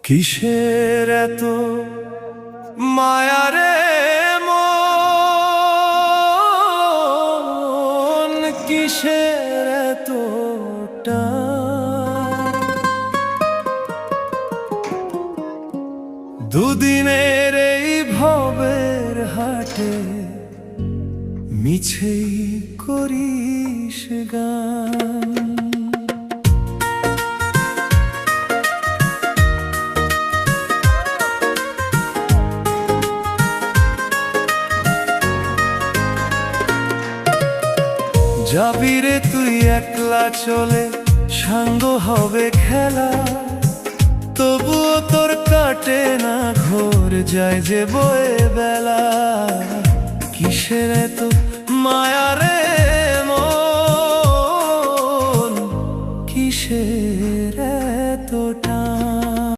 কিসের এত মায়া রে মন, কিসের এত টান? দুদিনের এই ভবের হাটে মিছেই করিস গান। যাবি রে তুই একলা চলে, সাঙ্গ হবে খেলা, তবুও তোর কাটে না ঘোর, যায় যে বয়ে বেলা। কিসের এত মায়া রে